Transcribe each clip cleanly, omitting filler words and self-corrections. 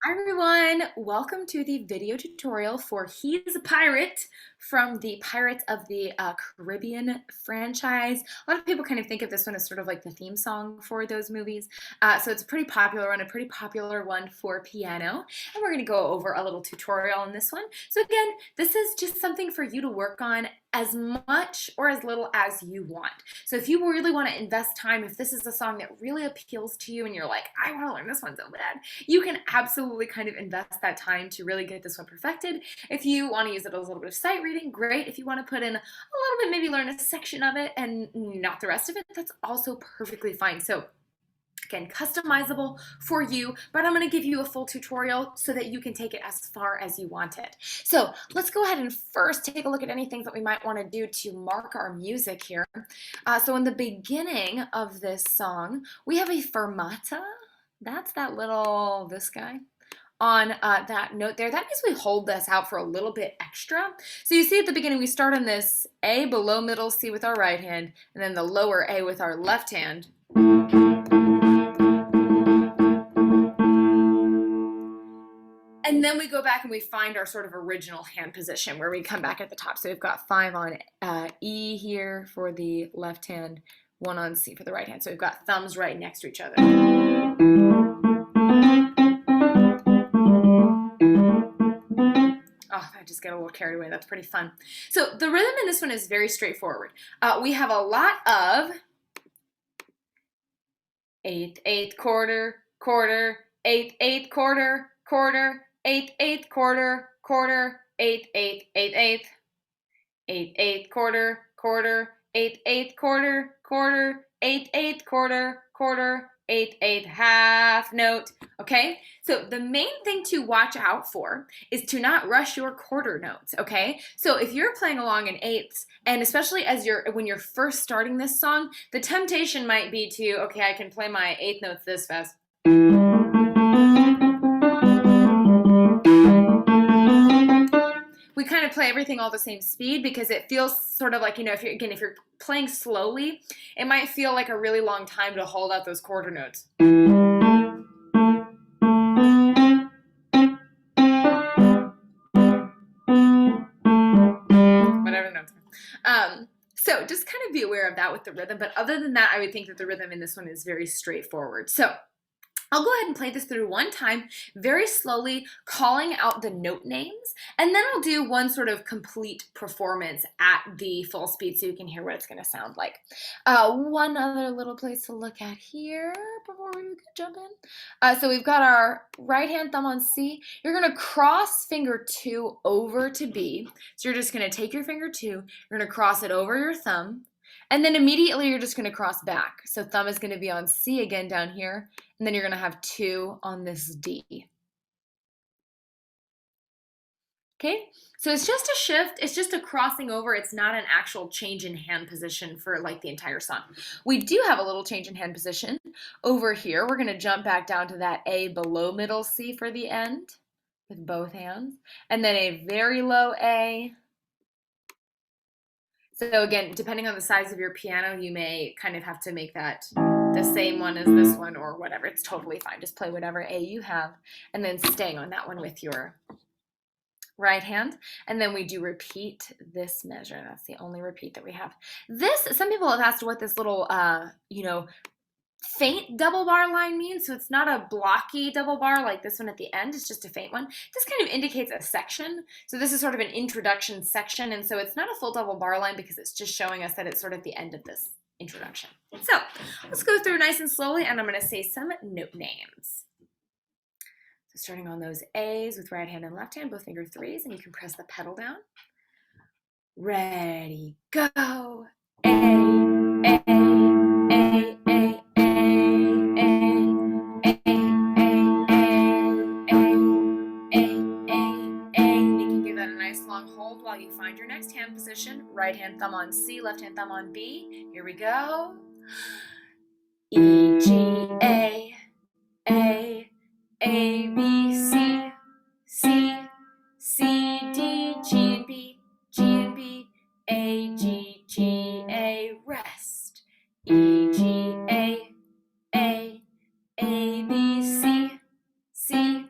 Hi everyone, welcome to the video tutorial for He's a Pirate from the Pirates of the Caribbean franchise. A lot of people kind of think of this one as sort of like the theme song for those movies. So it's a pretty popular one for piano. And we're going to go over a little tutorial on this one. So again, this is just something for you to work on as much or as little as you want. So if you really want to invest time, if this is a song that really appeals to you and you're like, I want to learn this one so bad, you can absolutely kind of invest that time to really get this one perfected. If you want to use it as a little bit of sight reading, great. If you want to put in a little bit, maybe learn a section of it and not the rest of it, that's also perfectly fine. So again, customizable for you, but I'm going to give you a full tutorial so that you can take it as far as you want it. So let's go ahead and first take a look at anything that we might want to do to mark our music here. So in the beginning of this song, we have a fermata. That's that little, this guy on that note there. That means we hold this out for a little bit extra. So you see at the beginning, we start on this A below middle C with our right hand, and then the lower A with our left hand. And then we go back and we find our sort of original hand position where we come back at the top. So we've got 5 on E here for the left hand, 1 on C for the right hand. So we've got thumbs right next to each other. Oh, I just get a little carried away. That's pretty fun. So the rhythm in this one is very straightforward. We have a lot of eighth, eighth, quarter, quarter, eighth, eighth, quarter, quarter, eighth, eighth, quarter, quarter, eighth, eighth, eighth, eighth, eighth, eighth, quarter, quarter, eighth, eighth, quarter, quarter, eighth, eighth, quarter, quarter, eighth, eighth, half note. Okay, so the main thing to watch out for is to not rush your quarter notes. Okay, so if you're playing along in eighths, and especially as when you're first starting this song, the temptation might be to, okay, I can play my eighth notes this fast. We kind of play everything all the same speed because it feels sort of like, if you're playing slowly, it might feel like a really long time to hold out those quarter notes. Whatever the notes are. So just kind of be aware of that with the rhythm. But other than that, I would think that the rhythm in this one is very straightforward. So I'll go ahead and play this through one time, very slowly, calling out the note names, and then I'll do one sort of complete performance at the full speed so you can hear what it's going to sound like. One other little place to look at here before we jump in. So we've got our right hand thumb on C. You're going to cross finger 2 over to B. So you're just going to take your finger 2, you're going to cross it over your thumb, and then immediately you're just going to cross back. So thumb is going to be on C again down here, and then you're going to have 2 on this D. Okay, so it's just a shift. It's just a crossing over. It's not an actual change in hand position for like the entire song. We do have a little change in hand position over here. We're going to jump back down to that A below middle C for the end with both hands, and then a very low A. So again, depending on the size of your piano, you may kind of have to make that the same one as this one or whatever. It's totally fine. Just play whatever A you have and then staying on that one with your right hand. And then we do repeat this measure. That's the only repeat that we have. Some people have asked what this little, faint double bar line means. So it's not a blocky double bar like this one at the end. It's just a faint one. This kind of indicates a section. So this is sort of an introduction section. And so it's not a full double bar line because it's just showing us that it's sort of the end of this introduction. So let's go through nice and slowly, and I'm going to say some note names. So starting on those A's with right hand and left hand, both finger 3s, and you can press the pedal down. Ready, go. A, A, A, A, hold while you find your next hand position. Right hand thumb on C, left hand thumb on B. Here we go. E, G, A, B, C, C, C, D, G and B, G and B, A, G, G, A, rest. E, G, A, B, C, C,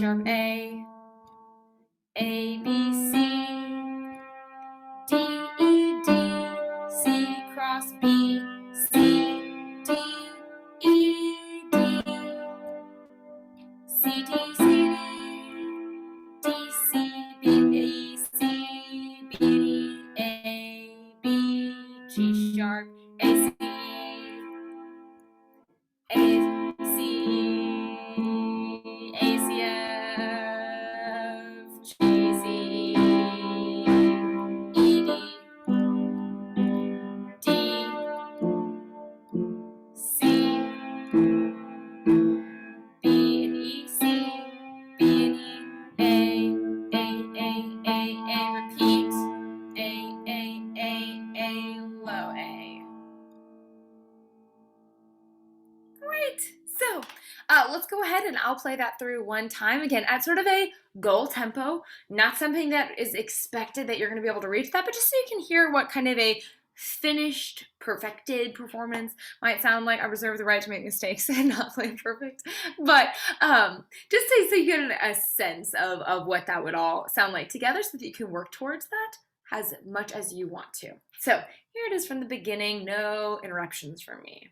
sharp A, B, C, D, E, D, C cross B, C, D, E, D, C, D, C, D, D, C, B, E, C, B, D, A, B, G sharp, A, C, A, C, A, C, F, G, C, E, D, D, C, B and E, C, B and E, A, repeat, A, low A. Great. So let's go ahead and I'll play that through one time again at sort of a goal tempo, not something that is expected that you're going to be able to reach that, but just so you can hear what kind of a finished, perfected performance might sound like. I reserve the right to make mistakes and not play perfect, but just so you get a sense of what that would all sound like together so that you can work towards that as much as you want to. So here it is from the beginning, no interruptions from me.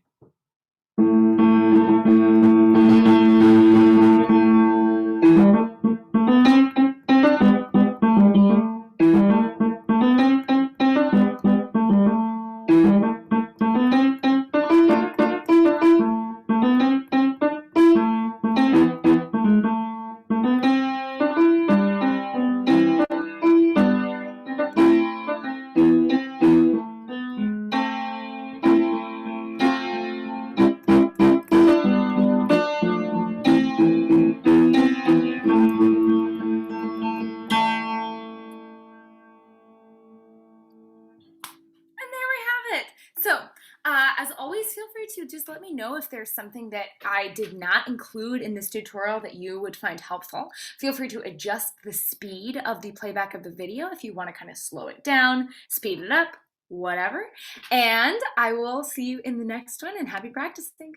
So, as always, feel free to just let me know if there's something that I did not include in this tutorial that you would find helpful. Feel free to adjust the speed of the playback of the video if you want to kind of slow it down, speed it up, whatever. And I will see you in the next one, and happy practicing.